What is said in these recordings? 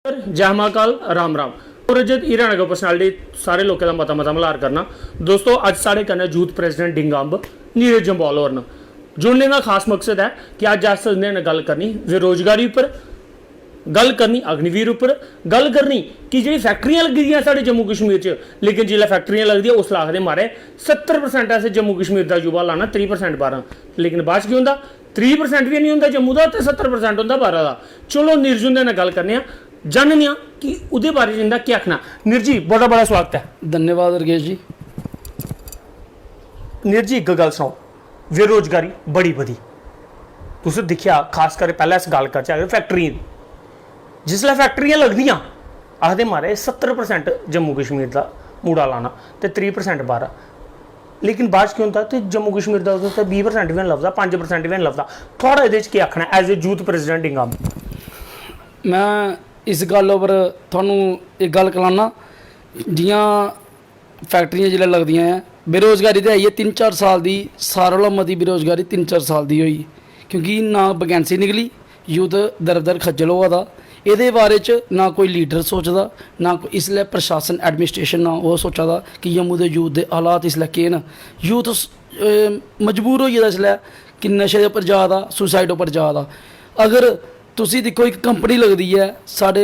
जय महाकाल राम राम रजत ईरान का पर्सनैलिटी सारे लोगों का मता मता मल्हार करना दोस्तों अज साढ़े कन्नै यूथ प्रेसिडेंट डिंगंब नीरज जम्वाल होर न जुड़ने का खास मकसद है कि अज अस उंदे गल करनी बेरोजगारी उपर गल करनी अग्निवीर उपर गल करनी कि जी फैक्ट्रियां लगी दियां साढ़े जम्मू कश्मीर च लेकिन जिसलै फैक्ट्रियां लगदियां उसलै आखदे मारे 70% ऐसे जम्मू कश्मीर का युवा लाना 30% बाहर लेकिन बाद च केह् होंदा 30% भी नहीं होंदा जम्मू का तो 70% होंदा बाहर का चलो नीरज उंदे नाल गल करने जानने कि उहदे बारे च इंदा क्या आखना। नीरज जी बड़ा बड़ा स्वागत है। धन्यवाद रकेश जी। नीरज जी एक गल सुनो बेरोजगारी बड़ी बधी तुसें दिक्खेआ खास कर पहले अस गल करचै फैक्ट्रियें दी जिसलै फैक्ट्रियां लगदियां आखदे मारे 70% जम्मू कश्मीर का मुड़ा लाना तो 30% बाहर लेकिन बाद च केह् होंदा ते जम्मू कश्मीर का 20% भी नहीं लभदा 5% भी नहीं लभदा थोड़ा एह्दे च केह् आखना एज ए यूथ प्रेसिडेंट डिंगंब। मैं इस गल उप्पर थुहानूं एक गल कराना जियां फैक्ट्रियां जिसलै लगदियां बेरोजगारी तो है ही है 3-4 साल की सारे कोला मती बेरोजगारी 3-4 साल की होई क्योंकि ना वैकेंसी निकली यूथ दर दर खज्जल होआ दा एह्दे बारे च ना कोई लीडर सोचदा ना कोई इसलै प्रशासन एडमिनिस्ट्रेशन ना ओह् सोचा दा कि जम्मू दे यूथ दे हालात इसलै केह् न यूथ मजबूर होई गेदा इसलै कि नशे उप्पर जा दा सुसाइड उप्पर जा दा। अगर तुसी दिक्खो एक कंपनी लगदी है साढ़े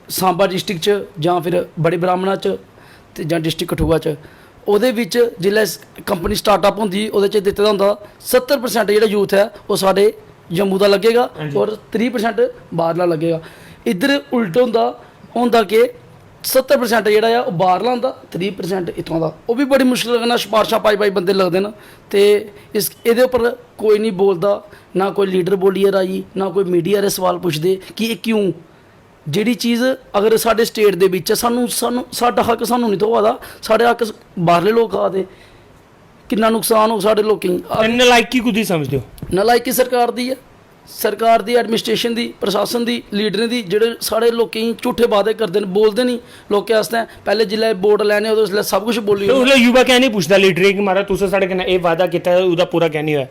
सांबा डिस्ट्रिक्ट च जां फिर बड़े ब्राह्मणा च ते जां डिस्ट्रिक्ट कठुआ च ओह्दे बिच जिसलै कंपनी स्टार्टअप होंदी ओह्दे च दित्ते दा होंदा 70% जेह्ड़ा यूथ है वो साढ़े जम्मू का लगेगा और 30% बाहरला लगेगा। इधर उल्ट होंदा कि 70% जेह्ड़ा है ओह् बाहरला होंदा 30% इत्थों दा ओह् भी बड़ी मुश्किल कन्नै सिफारशां पाई बंदे लगदे न ते इस एह्दे उप्पर कोई नहीं बोलदा ना कोई लीडर बोलियै राजी ना कोई मीडिया आह्ले सवाल पुछदे कि एह् क्यों जेह्ड़ी चीज़ अगर साढ़े स्टेट दे बिच सानू साडा हक सानू नहीं थ्होआ दा साढ़े हक बाहरले लोग खा दे किन्ना नुकसान हो साढ़े लोकें गी। नलायकी कुदी समझदे हो? नलायकी सरकार दी है सरकार दी एडमिनिस्ट्रेशन दी प्रशासन दी लीडरें दी जेह्ड़े साढ़े लोकें गी झूठे वादे करदे न बोलदे नहीं लोकें आस्तै पैह्ले जिसलै वोट लैने उस उसलै सब कुछ बोली उसलै युवा क्या नहीं पुछदा लीडरें कि महाराज तुसें साढ़े कन्नै एह् वादा कीता ओह्दा पूरा क्या नहीं होया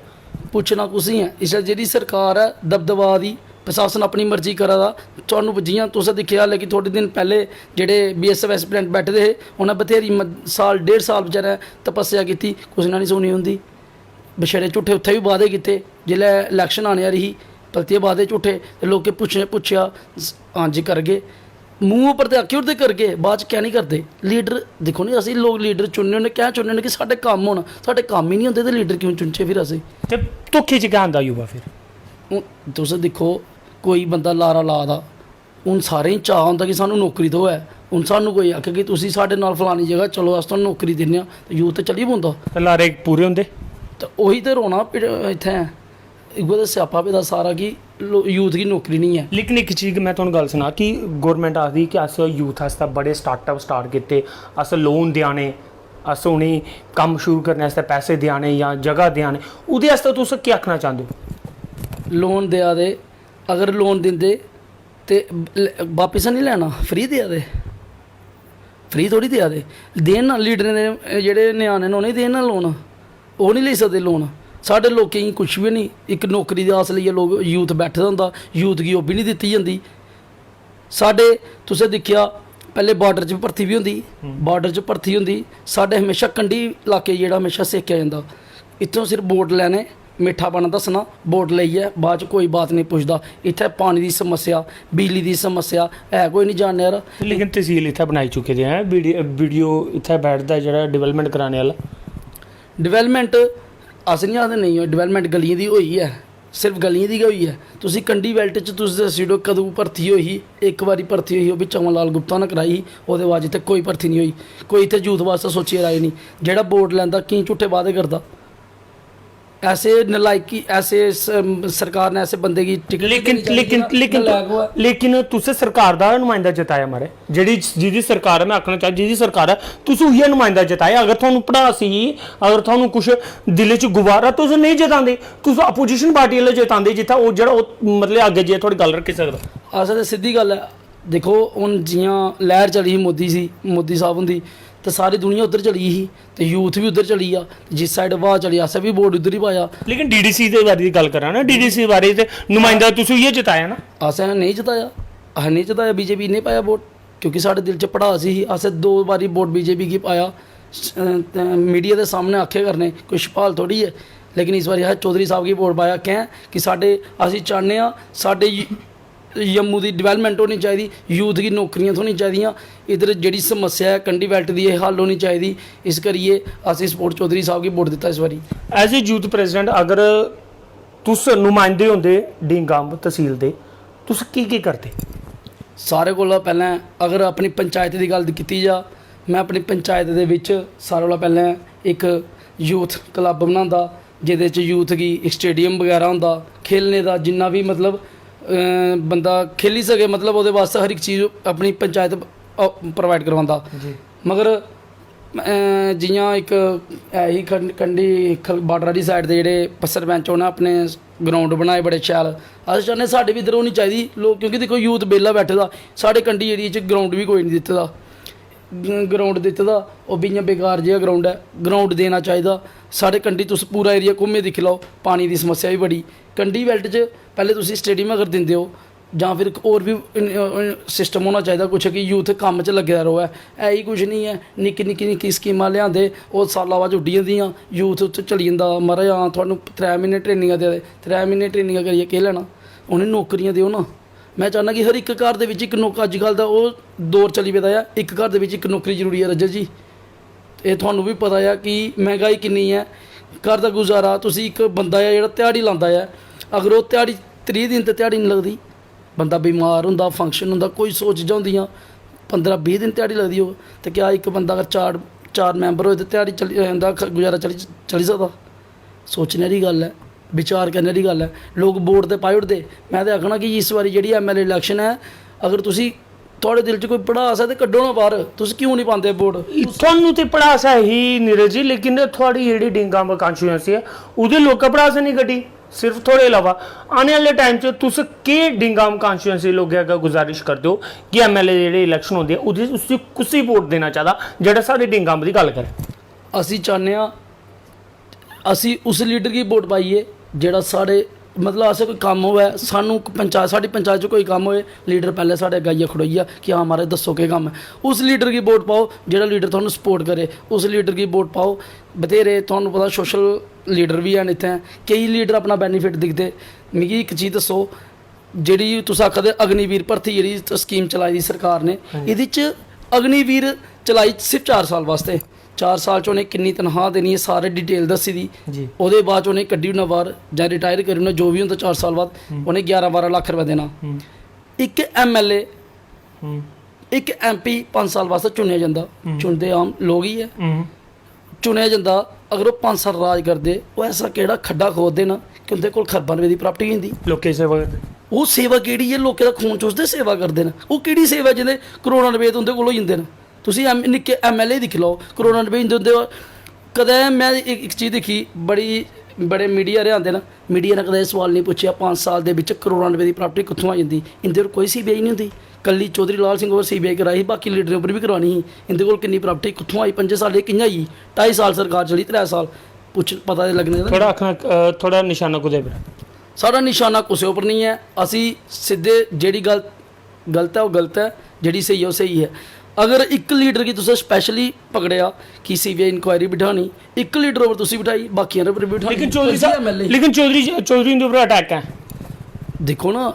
पुच्छना कुसी है इसलै जेह्ड़ी सरकार है दबदबा दी प्रशासन अपनी मर्जी करा दा तुहानूं जियां तुसें दिक्खेआ लेकिन थोड़े दिन पैह्ले जेह्ड़े BSF एस्पिरेंट बैठे दे हे उ'नें बथेरी साल 1.5 साल बेचारे तपस्या कीती कुसै ने नहीं सुनी होंदी बछड़े झूठे उत्थे भी वादे कीते जिसलै इलैक्शन आने आह्ली ही परतियै वादे झूठे ते लोकें पुच्छेआ हां जी करगे मूंह उप्पर ते आखी ओड़दे करगे बाद च क्या नहीं करदे। लीडर दिक्खो नी असीं लोग लीडर चुनने होन्ने क्या चुनने होन्ने कि साढ़े कम्म होन साढ़े कम्म ही नहीं होंदे ते लीडर क्यों चुनचे फिर असीं ते धोखे च क्या आंदा युवा फिर हून तुस दिक्खो कोई बंदा लारा ला दा हून सारें गी चाऽ होंदा कि सानूं नौकरी थ्होऐ हून सानूं कोई आखे कि तुसीं साढ़े नाल फलानी जगह चलो अस तुहानूं नौकरी दिन्ने आं ते यूथ ते चली पौंदा ते लारे पूरे होंदे ते ओही ते रोना इत्थें इ'यै ते स्यापा पेदा सारा कि यूथ गी नौकरी नहीं है। लेकिन एक चीज़ मैं तुहानूं गल सनां कि गौरमेंट आखदी कि अस यूथ आस्तै बड़े स्टार्टअप स्टार्ट कीते अस लोन देआने अस उ'नेंगी कम्म शुरू करने आस्तै पैसे देआने जां जगह देआने ओह्दे आस्तै तुस केह् आखना चांह्दे हो? लोन देआ दे अगर लोन दिंदे ते वापस नहीं लैना फ्री देआ दे फ्री थोड़ी देआ दे देन ना लीडरें दे जेह्ड़े ञ्याणे न उ'नेंगी देन ना लोन ओह् नहीं लेई सकदे लोन साढ़े लोकें गी कुछ भी नहीं एक नौकरी दी आस लेइयै लोग यूथ बैठे दा होंदा यूथ गी ओह् भी नहीं दित्ती जंदी। साढ़े तुसें दिक्खेआ पैह्ले बार्डर च भर्थी भी होंदी बार्डर च भर्थी होंदी साढ़े हमेशा कंढी इलाके जेह्ड़ा हमेशा सेकेआ जंदा इत्थों सिर्फ वोट लैने मिट्ठा पाना दस्सना वोट लेइयै बाद च कोई बात नहीं पुछदा इत्थै पानी दी समस्या बिजली दी समस्या है कोई नहीं जानने आह्ला। लेकिन तहसील इत्थै बनाई चुके दे हैं वीडियो इत्थै बैठदा जेह्ड़ा डेवलपमेंट कराने आह्ला डेवलपमेंट अस नहीं आखदे नहीं होई डेवलपमेंट गलियें दी होई है सिर्फ गलियें दी गै होई है तुसी कंढी बेल्ट च तुस दस्सी ओड़ो कदूं भर्थी होई ही एक बारी भर्थी होई ओह् बी चमन लाल गुप्ता ने कराई ही ओह्दे बाद इत्थै कोई भर्थी नहीं होई कोई इत्थै यूथ वास्ते सोचियै राय नहीं जेह्ड़ा वोट लैंदा की झूठे वादे करदा ऐसे नलायकी ऐसे सरकार ने ऐसे बंदे की लेकिन तुसें सरकार दा नुमाइंदा जताया मारे जिहदी सरकार है मैं आखना चाह जिहदी सरकार है तुस उ'यै नुमाइंदा जताया अगर तुहानूं भड़ास ही अगर तुहानूं कुछ दिल च गुबारा तुस नहीं जतांदे तुस अपोजिशन पार्टी आह्ले जतांदे जित्थै ओह् जेह्ड़ा मतलब अग्गें जाइयै थोड़ी गल्ल रक्खी सकदा। अस ते सिद्धी गल्ल है देखो हून जियां लैह्र चली ही मोदी साहब हुंदी तो सारी दुनिया उधर चली ही तो यूथ भी उधर चली गया जिस साइड वाह चली असें भी वोट उधर ही पाया। लेकिन DDC दे बारे दी गल करा ना DDC बारे ते नुमाइंदा तुस इ'यै जताया ना असें नहीं जताया हने च तो बीजेपी ने पाया वोट क्योंकि साढ़े दिल च पड़ास ही असें 2 बारी वोट बीजेपी की पाया मीडिया के सामने आखे करने कोई छपाल थोड़ी है लेकिन इस बार अस चौधरी साहब की वोट पाया कैं कि साढ़े असी चाहते हैं साढ़े जम्मू की डिवेलपमेंट होनी चाहिए यूथ की नौकरियां थोनी चाहिए इधर जी समस्या है कंडी बैल्ट की हल होनी चाहिए इस करिए असी सपोर्ट चौधरी साहब की वोट दिता इस बारी एज ए यूथ प्रेजिडेंट अगर तुस नुमाइंदे होंदे डिंगांब तहसील दे तुस की करते सारे कोला पहले अगर अपनी पंचायत की गल की जा मैं अपनी पंचायत दे विच सारे कोला पहले एक यूथ क्लब बनांदा जिहदे च यूथ की एक स्टेडियम वगैरह होंदा खेलने का जिन्ना भी मतलब बंदा खेली सके मतलब वो वास्ते हर एक चीज़ अपनी पंचायत प्रोवाइड करवांदा मगर जियां एक है ही कंडी बार्डर आह्ली साइड दे जेह्ड़े सरपंच उ'नें अपने ग्राउंड बनाए बड़े शैल अस चाह्न्ने साढ़े भी इधर होनी चाहिए लोग क्योंकि देखो यूथ बेल्ला बैठे दा साढ़े कंडी एरिया च ग्राउंड भी कोई नहीं दित्ते दा ग्राउंड दित्ते दा ओह् भी इ'यां बेकार जेहा ग्राउंड है ग्राउंड देना चाहिए साढ़े कंडी तुस पूरा एरिया घूमे दिक्खी लैओ पानी की समस्या भी बड़ी कंडी बेल्ट च पैह्ले तुस स्टेडियम अगर दिंदे हो जां फिर होर भी सिस्टम होना चाहिए कुछ कि यूथ कम्म च लग्गे दा रवै है ही कुछ नहीं है निक्की निक्की स्कीमां लिआंदे ओह् साला बाद उड्डी जंदियां यूथ उत्थै चली जंदा महाराज हां तुहानूं 3 म्हीने ट्रेनिंगां देआ दे 3 म्हीने ट्रेनिंगां करियै केह् लैना उ'नें नौकरियां देओ ना मैं चाहना कि हर एक घर दे विच इक अजकल दा ओह् दौर चली पेदा है एक घर दे विच इक नौकरी जरूरी है रजत जी ये तुहानूं भी पता है कि महंगाई किन्नी है घर दा गुजारा तुसी एक बंदा है जेह्ड़ा ध्याड़ी लांदा है अगर ओह् ध्याड़ी 30 दिन ते ध्याड़ी नहीं लगदी बंदा बीमार होंदा फंक्शन होंदा कोई सौ चीज़ां होंदियां 15-20 दिन ध्याड़ी लगदी हो तो क्या एक बंदा अगर चार मैंबर होए तो ध्याड़ी चली उंदा गुजारा चली सकदा सोचने आह्ली गल्ल है विचार करने आह्ली गल्ल है लोग वोट ते पाई ओड़दे मैं तो आखना कि इस बारी जेह्ड़ी MLA इलैक्शन है अगर तुसी थोड़े दिल च कोई पड़ास है तो कड्डो ना बाहर तुस क्यों नहीं पांदे वोट ਤੁਹਾਨੂੰ ਤੇ ਪੜਾਸ ਹੈ ਹੀ नीरज जी लेकिन थोड़ी ਜਿਹੜੀ डिंगांब कॉन्स्टिट्यूएंसी है ਉਹਦੇ ਲੋਕਾਂ ਪੜਾਸ नहीं ਕੱਢੀ सिर्फ थोड़े अलावा आने वाले टाइम च तुस केह् डिंगांब कॉन्स्टिट्यूएंसी लोगों अगर गुजारिश करते हो कि MLA जेह्ड़े इलैक्शन होंदे उसी उसी कुसी वोट देना चाहिदा जेह्ड़ा साढ़े डिंगांब दी गल करे असी चाहते हैं असी उस लीडर की वोट पाइए जेह्ड़ा साढ़े मतलब असें कोई कम्म होवे सानू पंचायत साड़ी पंचायत च कोई कम्म होए लीडर पहले साढ़े अग्गे आइयै खड़ोइया कि हाँ महाराज दस्सो केह् कम्म है उस लीडर की वोट पाओ जेह्ड़ा लीडर तुहानूं सपोर्ट करे उस लीडर की वोट पाओ बथेरे तुहानूं पता सोशल लीडर भी हैन इत्थें केई लीडर अपना बेनीफिट दिखदे मिगी एक चीज़ दस्सो जेह्ड़ी तुस आखदे अग्निवीर भर्थी जेह्ड़ी स्कीम चलाई दी सरकार ने एह्दे च अग्निवीर चलाई सिर्फ 4 साल वास्ते 4 साल च उ'नें किन्नी तनख्वाह देनी है सारे डिटेल दस्सी दी ओह्दे बाद च उ'नें कड्ढी ओड़ना बाहर जां रिटायर करी ओड़ना जो भी होंदा 4 साल बाद उ'नें 11-12 लाख रपेआ देना एक MLA एक MP 5 साल वास्ते चुनेआ जंदा चुनदे आम लोग ही है चुनेआ जंदा अगर ओह् 5 साल राज करदे ओह् ऐसा केह्ड़ा खड्डा खोददे न कि उं'दे कोल खरबां रपेऽ दी प्रापर्टी होंदी लोकें दी सेवा करदे ओह् सेवा केह्ड़ी है लोकें दा खून चूसदे सेवा करदे न ओह् केह्ड़ी सेवा जिंदे करोड़ां रपेऽ ते उं'दे कोल होई जंदे न तुसी निक्के MLA दिक्खी लओ करोड़ां रपेऽ होंदे कदें मैं एक चीज़ दिक्खी बड़े मीडिया आह्ले आंदे न मीडिया ने कदें सवाल नहीं पुच्छेआ 5 साल दे विच करोड़ां रपेऽ दी प्रापर्टी कुत्थों आई जंदी इंदे पर कोई CBI नहीं होंदी कल्ली चौधरी लाल सिंह होर CBI कराई बाकी लीडरें उप्पर भी करवानी ही इंदे कोल किन्नी प्रापर्टी कुत्थों आई 5 साल कि'यां आई 2.5 साल सरकार चली 3 साल पुछ पता लगने दा थोड़ा आखना थोड़ा निशाना कुदै पर साढ़ा निशाना कुसै उप्पर नहीं है असी सिद्धे जेह्ड़ी गलत है वो गलत है जेह्ड़ी स्हेई है वो स्हेई है अगर एक लीडर की तुसें स्पैशली पकड़ेआ कि CBI इंक्वायरी बिठानी एक लीडर उप्पर तुसी बिठाई बाकियां उप्पर बिठाई लेकिन चौधरी साहब लेकिन चौधरी उंदे उप्पर अटैक है देखो ना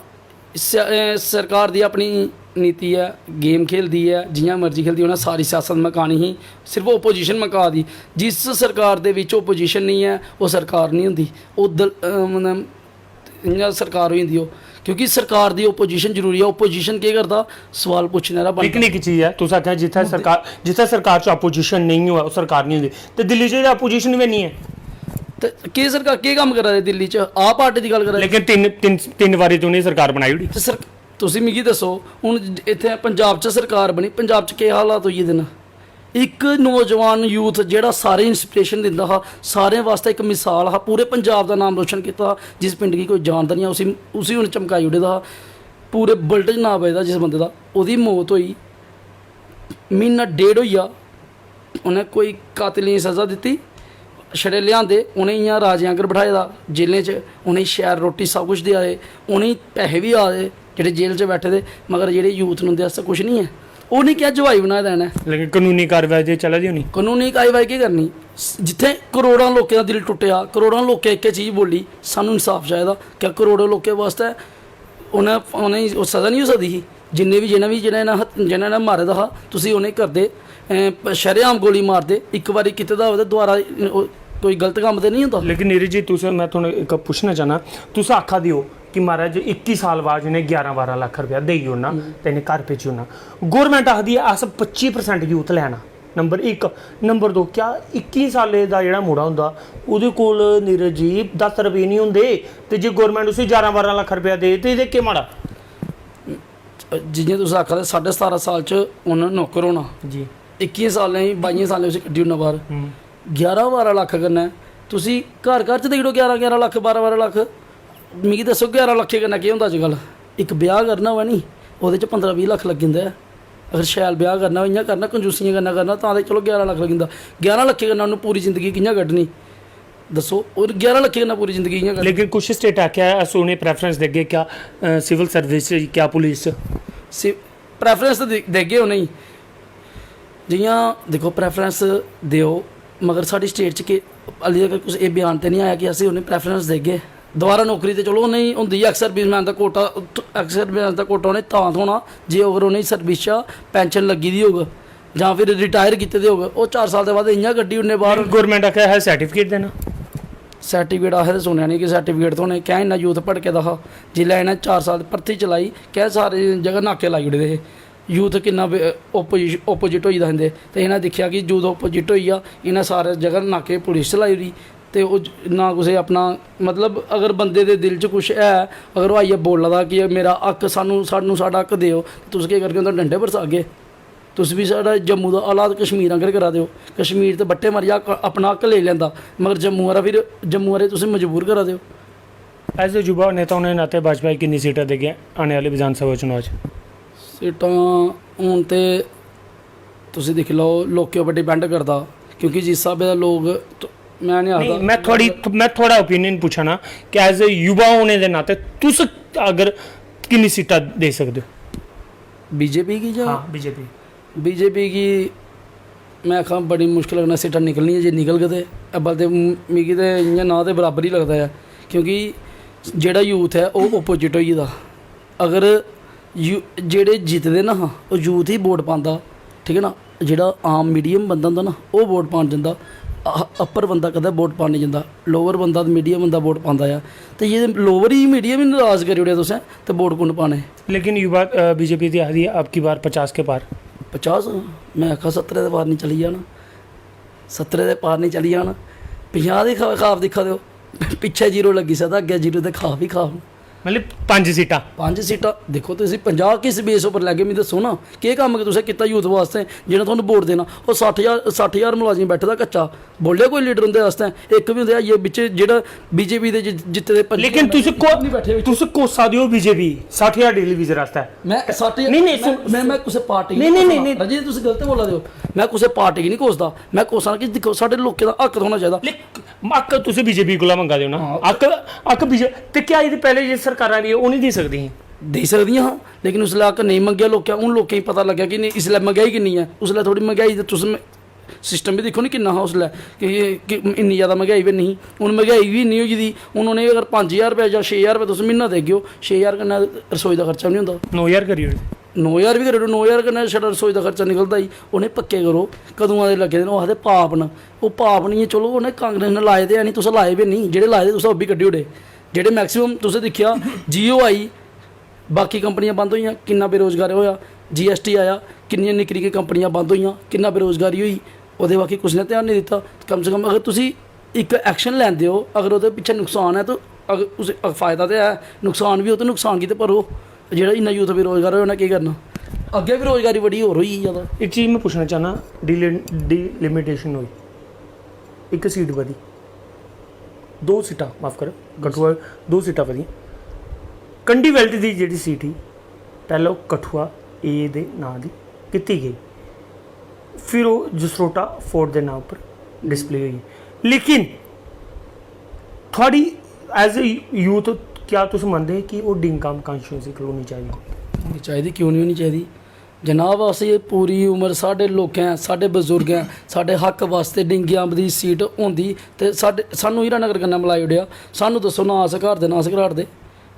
सरकार दी अपनी नीति है गेम खेलती है जियां मर्जी खेलती उन्हें सारी सियासत मकानी ही सिर्फ ओपोजिशन मका दी जिस सरकार दे विच ओपोजिशन नहीं है वो सरकार नहीं होंदी मतलब इ'यां सरकार होई जंदी ओह् क्योंकि सरकार दी ओपोजिशन जरूरी है ओपोजिशन केह् करदा सवाल पुच्छने दा लेकिन एक चीज़ है तुस आखेआ जित्थै सरकार च ओपोजिशन नहीं होऐ ओह् सरकार नहीं होंदी ते दिल्ली च ओपोजिशन भी नहीं है ते केह् सरकार केह् कम्म करा दे दिल्ली च आप पार्टी दी गल्ल करा दे लेकिन तिन बारी तो उ'नें सरकार बनाई ओड़ी ते तुसी मिगी दस्सो हुन इत्थै पंजाब च सरकार बनी पंजाब च केह् हालात होई गेदे न एक नौजवान यूथ जेह्ड़ा सारे इंस्पिरेशन दिंदा हा सारें वास्ते एक मिसाल हा पूरे पंजाब दा नाम रोशन कीता जिस पिंड गी कोई जानदा नहीं उसी हुन चमकाई ओड़े दा पूरे वर्ल्ड च नाम बजदा जिस बंदे दा ओह्दी मौत होई म्हीना 1.5 होई गेआ उ'नें कोई कातलें दी सज़ा दित्ती छड़े लिआंदे उ'नें इ'यां राजें आंगर बठाए दा जेलें च उ'नें शैल रोटी सब कुछ देआ दे उ'नें पैसे बी आ दे ਜਿਹੜੇ ਜੇਲ੍ਹ 'ਚ ਬੈਠੇ ਦੇ ਮਗਰ ਜਿਹੜੇ ਯੂਥ ਨੂੰ ਦੇ ਵਾਸਤੇ ਕੁਝ ਨਹੀਂ ਹੈ। ਉਹ ਨਹੀਂ ਕਿਹਾ ਜਵਾਈ ਬਣਾ ਦੇਣਾ ਹੈ। ਲੇਕਿਨ ਕਾਨੂੰਨੀ ਕਾਰਵਾਈ ਜੇ ਚੱਲਦੀ ਹੋਣੀ ਕਾਨੂੰਨੀ ਕਾਰਵਾਈ ਕੀ ਕਰਨੀ? ਜਿੱਥੇ ਕਰੋੜਾਂ ਲੋਕਾਂ ਦਾ ਦਿਲ ਟੁੱਟਿਆ, ਕਰੋੜਾਂ ਲੋਕਾਂ ਇੱਕ ਚੀਜ਼ ਬੋਲੀ ਸਾਨੂੰ ਇਨਸਾਫ ਚਾਹੀਦਾ ਕਿ ਕਰੋੜਾਂ ਲੋਕਾਂ ਵਾਸਤੇ ਉਹਨੇ ਉਹ ਸਜ਼ਾ ਨਹੀਂ ਹੋ ਸਕਦੀ ਸੀ। ਜਿੰਨੇ ਵੀ ਜਿਹਨਾਂ ਨੇ ਮਾਰੇ ਦਾ ਹਾ ਤੁਸੀਂ ਉਹਨੇ ਕਰਦੇ ਸ਼ਰੇਆਮ ਗੋਲੀ ਮਾਰਦੇ, ਇੱਕ ਵਾਰੀ ਕਿਤੇ ਦਾ ਹੋਵੇ ਦੁਬਾਰਾ ਕੋਈ ਗਲਤ ਕੰਮ ਤੇ ਨਹੀਂ ਹੁੰਦਾ। ਲੇਕਿਨ ਨੀਰਜ ਜੀ ਤੁਸੀਂ ਮੈਂ ਤੁਹਾਨੂੰ ਇੱਕ ਪੁੱਛਣਾ ਚਾਹਨਾ, ਤੁਸੀਂ ਆਖਾ ਦਿਓ कि महाराज 21 साल बाद जिन्हें 11-12 लाख रुपया देई ओना ते इन्हें घर भेजी ओना, गौरमेंट आखदी है अस 25% यूथ लैना। नंबर 1। नंबर 2, क्या 21 साले दा जेहड़ा मुड़ा हुंदा ओहदे कोल नीरज जी 10 रुपये नहीं हुंदे ते जे गौरमेंट उसी 11-12 लाख रुपया दे ते इहदे केह् माड़ा? जियां तुस आखा दे 17.5 साल च उन्हें नौकर होना जी, 21 सालें 22 सालें उसी कड्ढी ओना बाहर 11-12 लाख करना तुसी घर घर च देई ओड़ो 11-11 लाख 12-12 लाख। मिगी दसो 11 लाख कन्नै केह् होंदा अजकल? एक ब्याह करना होवे नी ओहदे च 15-20 लाख लग जंदा है। अगर शैल ब्याह करना इ'यां करना कंजूसियां करना तां ते चलो 11 लाख लग जंदा। 11 लाख कन्नै उन्हें पूरी जिंदगी कि'यां कड्ढनी दसो? और 11 लाख कन्नै पूरी जिंदगी कि'यां? लेकिन कुछ स्टेट आख्या अस उ'नें प्रेफरेंस देगे, क्या सिविल सर्विस क्या पुलिस प्रेफरेंस देगे उ'नें जियां देखो प्रेफरेंस देओ, मगर साडी स्टेट च कि हाली तक कुछ ये बयान ते नहीं आया कि असीं उ'नें प्रेफरेंस देगे। दोबारा नौकरी तो चलो नहीं होंगी, एक्स सर्विसमैन का कोटा उन्हें तां थोना जे अगर उन्हें सर्विस पेंशन लगी दी होग जां फिर रिटायर कीते दे होग, वो 4 साल के बाद इ'यां कड्ढी उन्ने बाहर। गौरमेंट आखेआ है सर्टिफिकेट देना, सर्टिफिकेट असें तो सुनया नहीं कि सर्टिफिकेट थोने। क्या इन्ना यूथ भड़के दा हा जिसलै इन्हें 4 साल भर्थी चलाई, क्या सारी जगह नाके लाई ओड़े दे हे। यूथ किन्ना ओपोजिट होई दा हिंदे ते इन्हें दिक्खेआ कि यूथ ओपोजिट होई आ, इन्हें सारे जगह नाके पुलिस चलाई ओड़ी ते ना कुछ अपना मतलब अगर बंदे दे दिल च कुछ है, अगर वो आइए बोला दा कि मेरा हक सानू साडा हक देओ, तुस केह् करगे उं'दे डंडे बरसागे। तुस भी साढ़ा जम्मू दा हालात कश्मीर आंगर करा दिओ। कश्मीर ते बट्टे मारिया अपना हक ले लैंदा, मगर जम्मू आह्ले तुस मजबूर करा दिओ। एज ए युवा नेता होने नाते भाजपा किन्नी सीटां देगे आने वाले विधानसभा चुनाव च? सीटां हून ते तुसीं दिक्खी लओ लोकें उप्पर डिपेंड करदा, क्योंकि जिस स्हाबै दा लोग मैं नहीं आखदा। मैं थोड़ा ओपिनियन पूछना कि एज ए युवा होने के नाते तुस अगर किन्नी सीटां दे सकते हो? बीजेपी की जां? हाँ बीजेपी की मैं आखा बड़ी मुश्किल कन्नै सीटां निकलनी है, जे निकल गए अब्बल ते मिगी ते इ'यां ना ते बराबर ही लगदा है, क्योंकि जेह्ड़ा यूथ है वो ओपोजिट होई गेदा। अगर जेह्ड़े जितदे ना वो यूथ ही वोट पांदा, ठीक है ना। जेह्ड़ा आम मीडियम बंदा होंदा ना वो वोट पान जंदा, अपर बंदा कदें वोट पाने जंदा, लोअर बंदा मीडियम बंदा वोट पांदा है। तो ये लोअर ही मीडियम ही नाराज़ करी ओड़ेआ तुसें ते वोट कु'न पाने? लेकिन युवा बीजेपी दी आखदी है अब की बार 50 के पार। 50 मैं आखा 70 दे पार नहीं चली जाना, 70 दे पार नहीं चली जाना। 50 दी खाब दिक्खा दिओ, पिच्छे जीरो लगी सकदा, अग्गे जीरो ते खाब ही खाब। मतलब 5 सीटां 5 सीटां देखो तुसीं 50 किस बेस उपर लैगे मिगी दसो ना, केह् कम्म तुसें कीता यूथ वास्ते जिन्हें तुहानूं वोट देना? वो 60,000 मुलाजिम बैठे दा कच्चा, बोले कोई लीडर उंदे वास्ते एक भी होंदे बिच जेह्ड़ा बीजेपी दे जित्ते दे। लेकिन तुस कोसा दिओ बीजेपी 60,000 डेली विजर आस्ते। मैं 60 नहीं मैं कुसै पार्टी नहीं रजी तुस गलत बोला दिओ, मैं कुसै पार्टी गी नहीं कोसदा, मैं कोसना कि दिक्खो साढ़े लोकें दा हक होना चाहिदा। हक तुस बीजेपी कोला मंगा दिओ ना, हक बीजेपी ते क्या इहदे पहले जे सरकारां भी ओह नहीं दे सकदी? दे सकदियां हाँ, लेकिन उसलै हक नहीं मंगेआ लोकें, हूँ लोकें गी पता लग्गेआ कि नहीं इसलै महंगाई किन्नी है। उसलै थोड़ी महंगाई ते तुस सिस्टम भी दिक्खो नी किन्ना हा उसलै कि इन्नी ज़्यादा महंगाई भी नहीं, हूँ महंगाई भी इन्नी होई गेदी। हूँ उ'नें अगर 5,000 रुपया जां 6,000 रुपया तुस म्हीना देगे हो, 6,000 कन्नै रसोई दा खर्चा भी नहीं होंदा। 9,000 करी ओड़े, 9,000 भी करी ओड़ो, 9,000 कन्नै छड़ा रसोई दा खर्चा निकलदा ही। उ'नें पक्के करो, कदूं दे लग्गे दे न, ओह् आखदे पाप न, ओह् पाप नहीं है। चलो उ'नें कांग्रेस ने लाए दे है नहीं, तुस लाए भी नहीं, जेह्ड़े लाए दे तुस ओह् बी कड्ढी ओड़े। जेह्ड़े मैक्सीमम तुसें दिक्खेआ जियो आई, बाकी कंपनियां बंद होईयां, किन्ना बेरोजगार होया। GST आया, किन्नियां निक्की निक्की कंपनियां बंद होईयां, किन्ना बेरोजगारी होई। ओह्दे बाकी कुछ ने ध्यान नहीं दित्ता। कम से कम अगर तुसी एक एक्शन लैंदे हो, अगर ओह्दे पिच्छे नुकसान है तो अगर उस फायदा तो है, नुकसान भी हो तो नुकसान गी ते भरो। जेह्ड़ा इन्ना यूथ बेरोजगार होया उ'नें केह् करना? अग्गें बेरोजगारी बड़ी होर होई ज़्यादा। एक चीज़ मैं पुछना चाहना, डिलिमिटेशन हुई, एक सीट बधी, 2 सीटां माफ़ करो कठुआ 2 सीटां बधियां। कंडी बेल्ट की जी सीट ही पहले कठुआ ए दे नां दी कीती गई, फिर वो जसरोटा फोर्ट के नाम पर डिस्प्ले हुई। लेकिन थोड़ी एज ए यूथ क्या तुम मनते कि वो डिंगम कॉन्स्टिट्यूंसी खलोनी चाहिए? होनी चाहिए, क्यों नहीं होनी चाहिए जनाब। असें पूरी उम्र साढ़े लोकें साढ़े बजुर्गें साढ़े हक वास्ते डिंगी अंब दी सीट होंदी ते सानू हीरानगर कन्नै मलाई ओड़ेआ। सानू दस्सो ना अस घर दे ना अस घराट दे,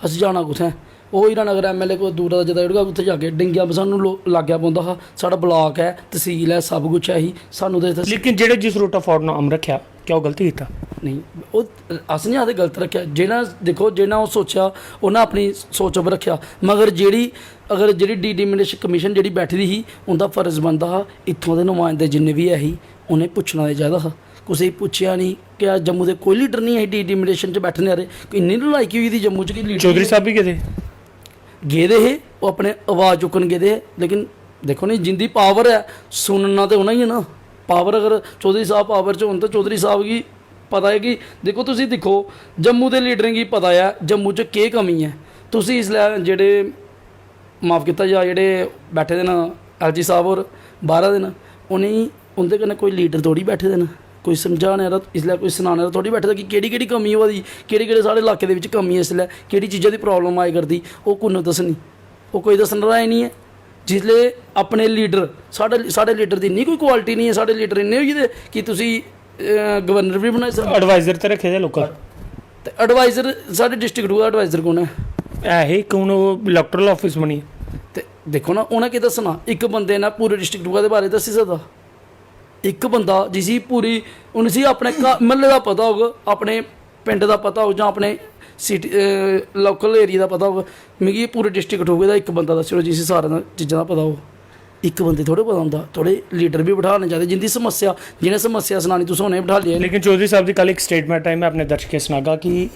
अस जाना कुत्थें? ओह् हीरानगर MLA कोई दूरा दा जताई ओड़गा, उत्थें जाके डिंगी अंब सानू लाग्गेआ पौंदा हा। साढ़ा ब्लाक है, तहसील है, सब कुछ है ही सानू ते लेकिन जेह्ड़े जिस रूट ऑफ फॉर्ड अम रखेआ, क्या वो गलती कीता? नहीं ओह् अस नहीं आखदे गलत रखेआ। जिन्ना देखो जिन्ना ओह् सोचेआ उन्नै अपनी सोच पर रखेआ, मगर जेह्ड़ी डिटरमिनेशन कमीशन जेह्ड़ी बैठी दी ही उंदा फर्ज बनदा हा इत्थों दे नुमाइंदे जिन्ने बी है ही उ'नें पुच्छना ते चाहिदा हा। कुसै गी पुच्छेआ नहीं। क्या जम्मू दे कोई लीडर नहीं है डिटरमिनेशन च बैठने आह्ले? इन्नी लड़ाई होई दी जम्मू च कि लीडर चौधरी साहब भी गेदे हे, ओह् अपने आवाज़ चुक्कन गेदे हे। लेकिन देखो नी जिंदी पावर है सुनना तो होना ही है ना। पावर अगर चौधरी साहब पावर च होन तो चौधरी साहब गी पता है कि देखो तुसी दिक्खो जम्मू दे लीडरें गी पता है जम्मू च केह् कमी है। तुसी इसलै जेह्ड़े माफ़ कीता जा जेह्ड़े बैठे दे न LG साहब होर बाहरा दे न, उ'नेंगी उं'दे कन्नै कोई लीडर थोड़ी बैठे दे न, कोई समझाने आह्ला इसलै कोई सनाने आह्ला थोड़ी बैठे दा कि केह्ड़ी कमी होआ दी, केह्ड़े साढ़े इलाके दे बिच्च कमी है इसलै, केह्ड़ी चीज़ा दी प्रॉब्लम आए करदी, ओह् कुन्नै दस्सनी? ओह् कोई दस्सने आह्ला नहीं है। जिसले अपने लीडर साढ़े लीडर दी इन्नी कोई क्वालिटी नहीं है, साढ़े लीडर इन्ने होई गेदे कि तुसी गवर्नर भी बनाई सकदे। एडवाइजर ते रखे दे लोकां ते एडवाइजर साढ़े डिस्ट्रिक्ट दा एडवाइजर कौन है? है कौन? वो इलैक्टोरल ऑफिस बनी ते देखो ना उ'नें केह् दस्सना? एक बंदे ने पूरे डिस्ट्रिक्ट दे बारे दस्सी सकदा? एक बंदा जिसी पूरी उसी अपने म्हल्ले दा पता होग, अपने पिंड दा पता होग जां अपने सिटी लोकल एरिया दा पता होग, मिगी पूरे डिस्ट्रिक्ट कठुए दा एक बंदा दस्सो जिसी सारे चीज़ां दा पता होग। एक बंदे थोड़े पता होंदा, थोड़े लीडर भी बिठाने चाहिए जिंदी समस्या जिन्हें समस्या सनानी तुस उ'नें बिठा लिया। लेकिन चौधरी साहब की कल एक स्टेटमेंट है, मैं अपने दर्शकें सनागा कि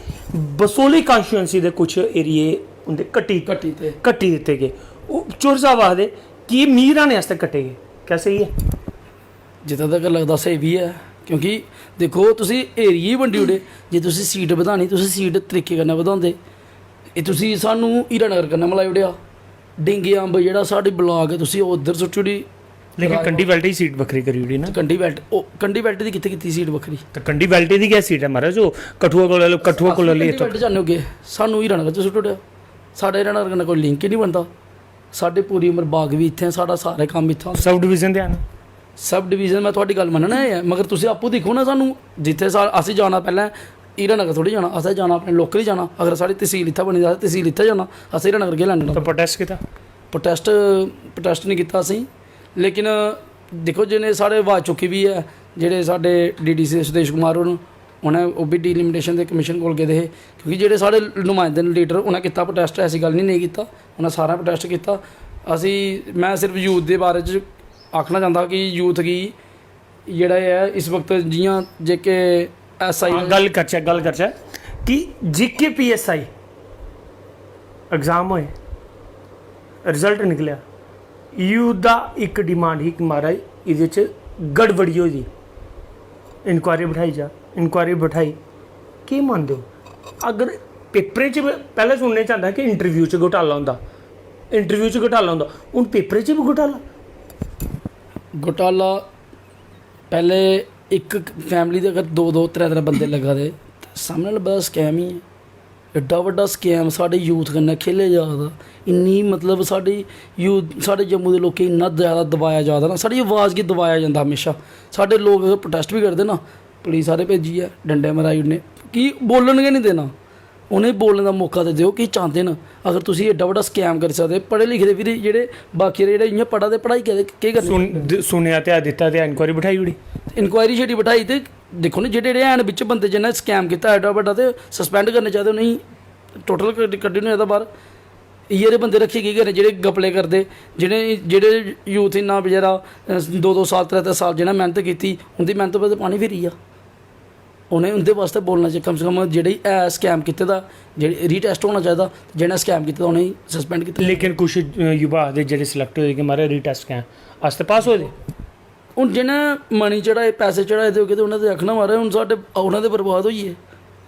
बसोली कॉन्स्टिट्यूंसी के कुछ एरिए उंदे कट्टी दिते गए। चौधरी साहब आखदे कि मीर आने आस्ते कट्टे गए, क्या सही है? जितना तक लगता सही भी है, क्योंकि देखो तुसी एरिया ही बंडी ओड़े। जे तुसी सीट बधानी तुसी सीट तरीके कन्नै बधांदे, एह् तुसी सानू हीरानगर कन्नै मलाई ओड़ेआ। डिंगी अंब जेह्ड़ा साढ़ी ब्लाक है तुसी उद्धर सुट्टी ओड़ी। लेकिन कंडी बेल्ट की सीट बखरी करी ओड़ी ना। कंडी बेल्ट दी कित्थे कीती सीट बखरी? तो कंडी बेल्ट दी क्या सीट है महाराज? जो कठुआ को ले तो बेल्ट जाने होगे सानू हीरानगर च सुट्टी ओड़ेआ। साढ़े हीरानगर कन्नै कोई लिंक ही नहीं बनता। साढ़े पूरी उम्र बाग भी इत्थें, साढ़ा सारे कम्म इत्थें। सब डिवीजन दे आना सब डिवीजन मैं थोड़ी गल मनना है, मगर तुसी आपूं दिक्खो ना सानू जिथे असें जाना पैह्लें हीरानगर थोड़ी जाना, असें जाना अपने लोकल ही जाना। अगर साढ़ी तहसील इत्थें बनी दी असें तहसील इत्थें जाना, असें हीरानगर केह् लैना? तो प्रोटेस्ट कीता? प्रोटेस्ट नहीं कीता असें। लेकिन देखो जिन्हें साढ़े आवाज़ चुक्की भी है, जेह्ड़े साढ़े DDC सुदेश कुमार होर उ'नें ओह् बी डिलिमिटेशन दे कमीशन कोल गेदे हे, क्योंकि जेह्ड़े साढ़े नुमाइंदे न लीडर उ'नें कीता प्रोटेस्ट, ऐसी गल नहीं कीता, उ'नें सारा प्रोटेस्ट कीता। मैं सिर्फ यूथ के बारे च आखना चाहता कि यूथ की जेह्ड़ा है इस वक्त जियां जेके SI गल करचै कि JK PSI एग्जाम होए, रिजल्ट निकलिया, यूथ दा एक डिमांड ही कि महाराज इहदे च गड़बड़ी होई दी, इंक्वायरी बिठाई केह् मनदे हो? अगर पेपरें च पैह्लें सुनने च आंदा कि इंटरव्यू च घोटाला होंदा, हून पेपरें च भी घोटाला पहले एक फैमिली दे अगर दो त्रै बंदे लगा दे सामने आह्ला बड़ा स्कैम ही है। एड्डा बड्डा स्कैम साढ़े यूथ कन्नै खेले जा दा, इन्नी मतलब साढ़ी यूथ साढ़े जम्मू दे लोकें इन्ना ज़्यादा दबाया जा दा ना, साढ़ी आवाज़ गी दबाया जंदा हमेशा। साढ़े लोग अगर प्रोटेस्ट भी करदे ना, पुलिस सारे भेजियै डंडे मराई ओड़ने कि बोलन गै नहीं देना, उ'नें बोलने का मौका ते देओ कि चाहते न। अगर तुसी एड्डा बड्डा स्कैम करी सकदे, पढ़े लिखे दे फिर जेह्ड़े बाकी जेह्ड़े इ'यां पढ़ा दे पढ़ाई केह् करनी? सुनेआ ते दित्ता ते इंक्वायरी बिठाई ओड़ी, इंक्वायरी छड़ी बिठाई ते देखो ना जेह्ड़े हैन बिच्च बंदे जिन्हें स्कैम कीता एड्डा बड्डा ते सस्पेंड करने चाहिदे, उ'नेंगी टोटल कड्ढी ओड़ना चाहिदा बाहर। इ'यै दे बंदे रक्खियै केह् करने जेह्ड़े गपले करदे, जेह्ड़े यूथ इन्ना बेचारा 2 साल 3 साल जिन्हें मेहनत की उंदी मेहनत पर पानी फिरी आ। उन्हें उंदे वास्ते बोलना चाहिए कम से कम जेह्ड़ी है स्कैम कीते दा जेह्ड़ी रीटेस्ट होना चाहिए, जिन्हें स्कैम कीते दा उ'नेंगी सस्पेंड कीता। लेकिन कुछ युवा आखदे जेह्ड़े सिलेक्ट होए कि मारे रीटेस्ट स्कैम आस्ते पास होए दे, हून जिन्हें मनी चढ़ाए पैसे चढ़ाए दे होगे तो उन्हें आखना मारे हूँ साढ़े उन्हें तो बर्बाद होई गे।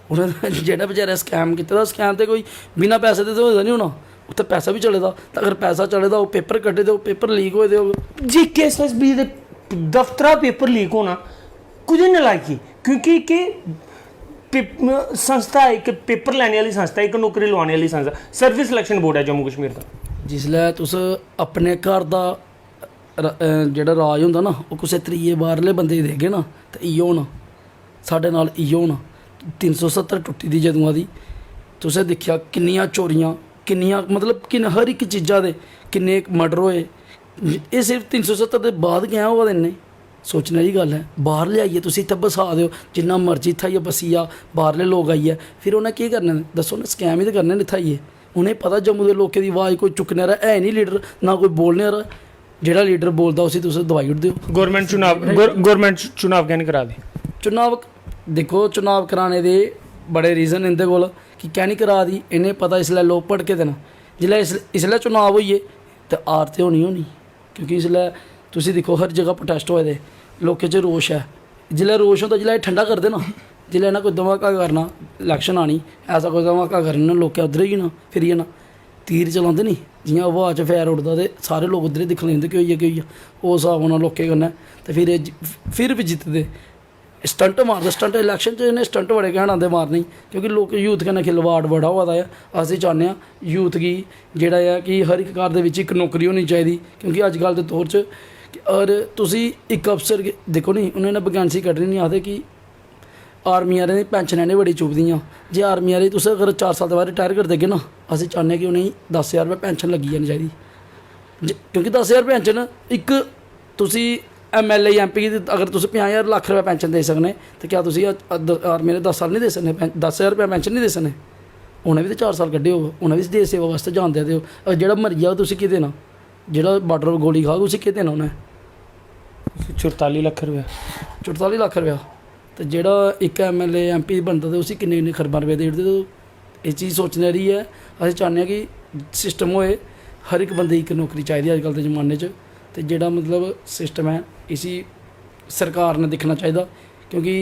उन्हें जेह्ड़ा बेचारा स्कैम कीते दा, स्कैम तो कोई बिना पैसे दे होए दा नहीं होना, उत्थे पैसा भी चले दा, तो अगर पैसा चले दा वो पेपर कड्ढे दे, पेपर लीक होए दे। JKSSB दे दफ्तरा पेपर लीक होना कुछ नलायकी, क्योंकि कि संस्था है, एक पेपर लैने वाली संस्था, एक नौकरी लवाने वाली संस्था, सर्विस सिलेक्शन बोर्ड है जम्मू कश्मीर का। जिसलै तुस अपने घर दा जेह्ड़ा राज होंदा ना ओह् कुसै त्रिये बाह्रले बंदे गी देगे ना ते इ'यो होना, साढ़े नाल इ'यो होना। 370 टुट्टी दी जदूं दी तुसें दिक्खेआ किन्नियां चोरियां, किन्नियां मतलब कि हर एक चीज़ा दे किन्ने मर्डर होए। एह् सिर्फ 370 दे बाद कैं होआ दे इन्ने, सोचने आह्ली गल्ल है। बाहर लियाइयै तुसीं इत्थै बसा दे जिन्ना मर्जी इत्थै आइयै बसी जा, बाहरले लोग आइयै फिर उ'नें केह् करना, दस्सो ना, स्कैम ही तो करने न इत्थै आइयै। उ'नें पता जम्मू दे लोकें दी आवाज़ कोई चुक्कने आह्ला है नहीं लीडर, ना कोई बोलने आह्ला। जेह्ड़ा लीडर बोलदा उसी तुस दबाई ओड़दे हो। गवर्नमेंट चुनाव कैं नहीं करा दी? चुनाव देखो, चुनाव कराने दे बड़े रीजन इंदे कोल कि कैं नहीं करा दी। इन्हें पता इसलै लोग भड़के दे न, जिसलै इसलै चुनाव होइए ते हार ते होनी होनी, क्योंकि इसलै तुसीं दिक्खो हर जगह प्रोटेस्ट होए दे, लोकें च रोश है। जिसलै रोश होंदा, जिसलै एह् ठंडा करदे ना, जिसलै इन्हें कोई धमाका करना, इलैक्शन आनी, ऐसा कोई धमाका करना, लोकें उद्धर ही ना फिरी जाना। तीर चलांदे नी, जियां हवा च फैर उड़दा ते सारे लोग उद्धर ही दिक्खन लगी जंदे केह् होई ओह् हिसाब होना लोकें कन्नै। ते फिर भी जितदे, स्टंट मारदे। स्टंट इलैक्शन च इन्हें स्टंट बड़े घैंट आंदे मारने, क्योंकि लोक यूथ कन्नै खिलवाड़ बड़ा होआ दा है। अस चाह्न्ने आं यूथ गी जेह्ड़ा है कि हर एक घर दे बिच इक नौकरी होनी चाहिदी, क्योंकि अज्जकल दे दौर च और तुसी एक अफसर देखो नी, उन्हें वैकेंसी कड्ढनी नहीं, आखदे कि आर्मी आह्लें दी पैंशन इन्हें बड़ी चुभदियां। जे आर्मी आह्ले तुस अगर 4 साल दे बाद रिटायर कर देगे ना, अस चाह्न्ने कि उनेंगी 10,000 रुपये पैंशन लग्गी जानी चाहिदी, क्योंकि 10,000 पैंशन इक तुसी MLA MP गी अगर तुस 50,000 लाख रुपये पैंशन दे सकने, तो क्या तुसी आर्मी ने 10 साल नहीं दे सकने, 10,000 रुपये पैंशन नहीं दे सकने? उन्हें भी तो 4 साल कड्ढे होग, उन्हें भी देश सेवा वास्ते जान दे हो। अगर जेह्ड़ा मरी जाग तुसी केह् देना, जेह्ड़ा बार्डर पर गोली खाग उसी केह् देना उन्हें? 44 लाख रुपया। 44 लाख रुपया। तो जेह्ड़ा इक MLA MP बनदा ते उसी किन्ने किन्ने खरबां रुपये देई ओड़दे। तो एह् चीज़ सोचने आह्ली है। अस चाह्न्ने आं कि सिस्टम होए, हर एक बंदे गी इक नौकरी चाहिदी अज्जकल दे जमाने च। ते जेह्ड़ा मतलब सिस्टम है इसी सरकार ने दिक्खना चाहिदा, क्योंकि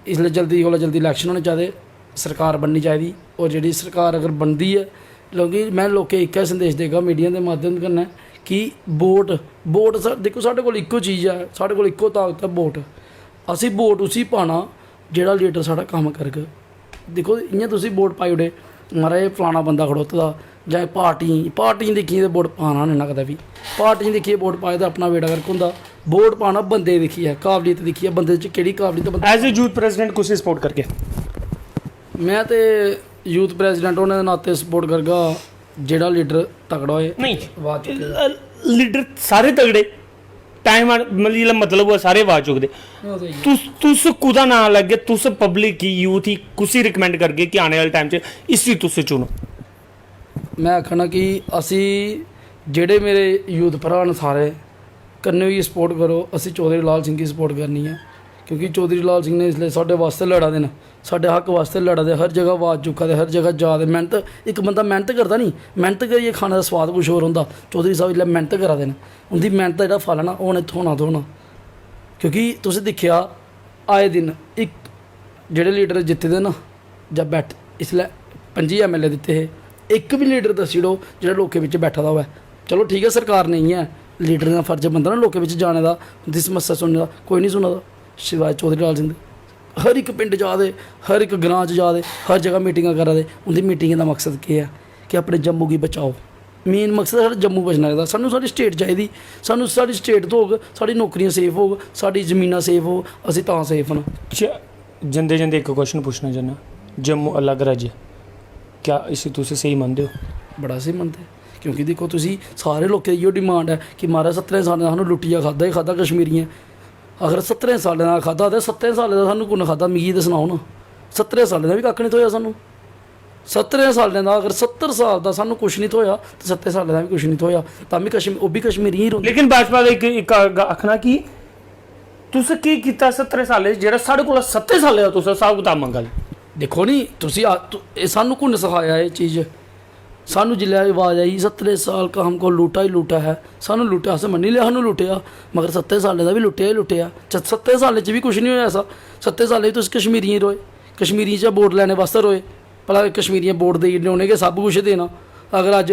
इसलै जल्दी कोला जल्दी इलैक्शन होने चाहिदे, सरकार बननी चाहिदी। और जेह्ड़ी सरकार अगर बनदी है, क्योंकि मैं लोकें इक्कै संदेश देगा मीडिया के माध्यम कन्नै कि वोट देखो साढ़े कोल इक्को चीज़ है, साढ़े कोल इक्को ताकत है, वोट। असी वोट उसी पाना जेह्ड़ा लीडर साढ़ा कम्म करग। देखो इ'यां तुसी वोट पाई ओड़े, महाराज फलाना बंदा खड़ोते दा, जां पार्टी दिक्खियै वोट पाना नहीं ना कदें भी। पार्टी दिक्खियै वोट पाए तो अपना बेड़ा गर्क होंदा। वोट पाना बंदे दिक्खियै, काबलियत दिक्खियै, बंदे च केह्ड़ी काबलियत। एज ए यूथ प्रेसिडेंट कुसी सपोर्ट करके? मैं तो यूथ प्रेसिडेंट होने के नाते सपोर्ट करगा जेह्ड़ा लीडर तगड़ा होए। नहीं, लीडर सारे तगड़े टाइम मतलब वो सारे आवाज चुकदे, तुस कुदा ना लगे, तुस पब्लिक की यूथ ही कुसी रिकमेंड करगे कि आने वाले टाइम च इसी तुस चुनो? मैं आखना कि असी जेह्ड़े मेरे यूथ भरा न सारे कन्नै होइयै सपोर्ट करो। असी चौधरी लाल सिंह की सपोर्ट करनी है, क्योंकि चौधरी लाल सिंह ने इसलिए साढ़े वास्ते लड़ा दे न, साढ़े हक वास्ते लड़ा दे, हर जगह आवाज़ चुक्का दे, हर जगह जा दे। मेहनत, एक बंदा मेहनत करदा नी, मेहनत करियै खाने का स्वाद कुछ होर होंदा। चौधरी साहब इसलै मेहनत करा दे न, उंदी मेहनत का जेह्ड़ा फल है ना ओह् उ'नें थोना। क्योंकि तुसें दिक्खेआ आए दिन एक जेह्ड़े लीडर जित्ते दे ना, जां इसलै 25 MLA दित्ते हे, एक भी लीडर दस्सी ओड़ो जेह्ड़ा लोकें बिच्च बैठा दा होऐ। चलो ठीक है सरकार नहीं है, लीडर का फर्ज बनदा ना लोकें बिच्च जाने का, उंदी समस्या सुनने का। कोई नहीं सुना दा सिवाय चौधरी लाल सिंह दे। हर एक पिंड जा दे, हर एक ग्रां च जा दे, हर जगह मीटिंगां करा दे। उंदी मीटिंगें का मकसद केह् है कि अपने जम्मू की बचाओ। मेन मकसद है साढ़ा जम्मू बचने का। सानूं साढ़ी स्टेट चाहिदी, सानूं साढ़ी स्टेट तो होग, साढ़ी नौकरियां सेफ होग, साढ़ी जमीनां सेफ होग, असीं तां सेफ न। जंदे जंदे एक क्वेश्चन पूछना चाहना, जम्मू अलग राज्य, क्या इसी तुस सही मनदे हो? बड़ा स्हेई मनदे, क्योंकि देखो तुसी सारे लोकें इयो डिमांड है कि महाराज 17 सालें दा सानूं लुट्टिया खाद्धा ही खाद्धा कश्मीरियें। अगर 17 सालें दा खाद्धा ते 17 सालें दा सानूं कु'न खाद्धा, मिगी ते सनाओ ना। 17 सालें दा भी कक्ख नहीं थोया सानूं। 17 सालें दा अगर 70 साल दा सानूं कुछ नहीं थोया तो 17 सालें दा भी कुछ नहीं थोया, तां भी ओह् भी कश्मीरी ही रौंह्दे। लेकिन भाजपा दा इक आखना कि तुस केह् कीता 17 सालें च जेह्ड़ा साढ़े कोला 70 सालें दा तुस हिसाब कताब मंगा दे? देखो नी तुसी सानूं कु'न सखाया एह् चीज़? सानूं जिल्लै आवाज़ आई 17 साल का हमको लूटा ही लूटा है, सानूं लुट्टेआ, असें मन्नी लिया सानूं लुट्टेआ, मगर 17 सालें दा भी लुट्टेआ ही लुट्टेआ। 17 सालें च भी कुछ नहीं होया ऐसा। 17 सालें च तुस कश्मीरियें रोए, कश्मीरियें चा वोट लैने वास्ते रोए, भला कश्मीरियें वोट देई ओड़ने, उ'नें गै सब कुछ देना। अगर अज्ज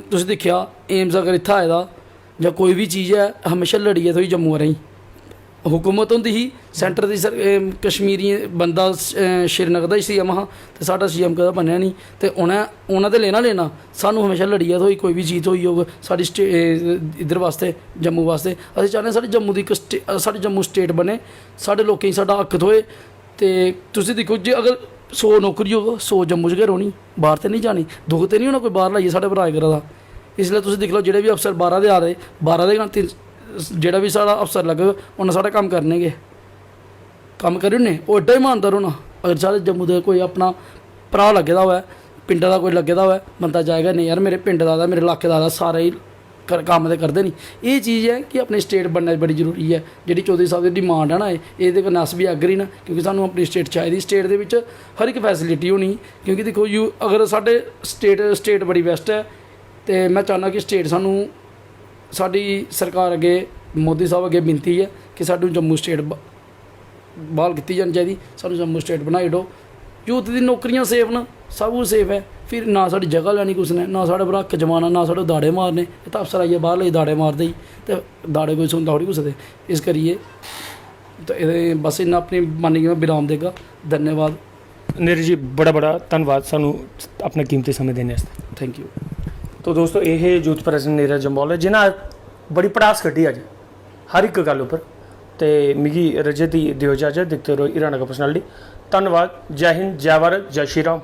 तुसें दिक्खेआ एम्स अगर इत्थै आए दा जां कोई भी चीज़ है हमेशा लड़ियै थोई जम्मू आह्लें गी, हुकूमत होंदी ही सेंटर दी कश्मीरी बंदा श्रीनगर दा सीएम हा ते साडा सीएम कदा बनया नहीं ते उन्हें ते लेना सानू हमेशा लड़िया थोई कोई भी चीज़ होई होग साडी इधर वास्ते जम्मू वास्ते असीं चाहने साढ़े जम्मू दी साढ़े जम्मू स्टेट बने साढ़े लोकें गी साडा हक थोए ते तुसीं दिक्खो जे अगर 100 नौकरी होग 100 जम्मू च गै रौह्नी बाहर ते नहीं जानी दुख ते नहीं होना कोई बाहर लाइए साढ़े पर राज करा दा इसलिए तुसीं दिक्ख लो जेह्ड़े भी अफसर बाहरा दे आ दे बाहरा दे जेह्ड़ा भी साढ़ा अफसर लग्गग उन्नै साढ़ा कम्म करने गै कम्म करी ओड़ने ओह् एड्डा ईमानदार होना अगर साढ़े जम्मू दे कोई अपना भ्राऽ लग्गे दा होऐ पिंडा दा कोई लग्गे दा होऐ बंदा जाएगा नहीं यार मेरे पिंड दा मेरे इलाके दा सारे ही कम्म ते करदे नहीं ये चीज़ है कि अपनी स्टेट बनना बड़ी जरूरी है जेह्ड़ी चौधरी साहब दी डिमांड है ना एह्दे कन्नै अस भी एग्री न क्योंकि सानू अपनी स्टेट चाहिदी स्टेट दे विच हर एक फैसिलिटी होनी क्योंकि दिक्खो अगर साढ़े स्टेट बड़ी बेस्ट है तो मैं चाहना कि स्टेट सानू साडी सरकार अगे मोदी साहब अगे बिनती है कि सानू जम्मू स्टेट बहाल की जानी चाहिए सानू जम्मू स्टेट बनाई दो यूथ दी नौकरियां सेफ न सब कुछ सेफ है फिर ना साड़ी जगह लैनी कुछ ने ना साढ़े पर हक जमाना ना साढ़े दाड़े मारने तो अफसर आइए बाहर लेई दाड़े मारदे ही ते दाड़े कोई सुनता थोड़ी कुछ दे इस करिए तो ये बस इन्ना अपनी मन गी मैं विराम देगा धन्यवाद नीरज जी बड़ा बड़ा धन्यवाद सानू अपना कीमती समय देने आस्तै थैंक यू तो दोस्तों ये यूथ प्रेसिडेंट नीरज जम्वाल जिन्हें बड़ी पड़ास कड्ढी अज हर एक गल उपर तो मिगी रजत दी दियो इजाजत दिखते रहो हीरानगर पर्सनैलिटी धन्यवाद जय हिंद जय भारत जय श्री राम।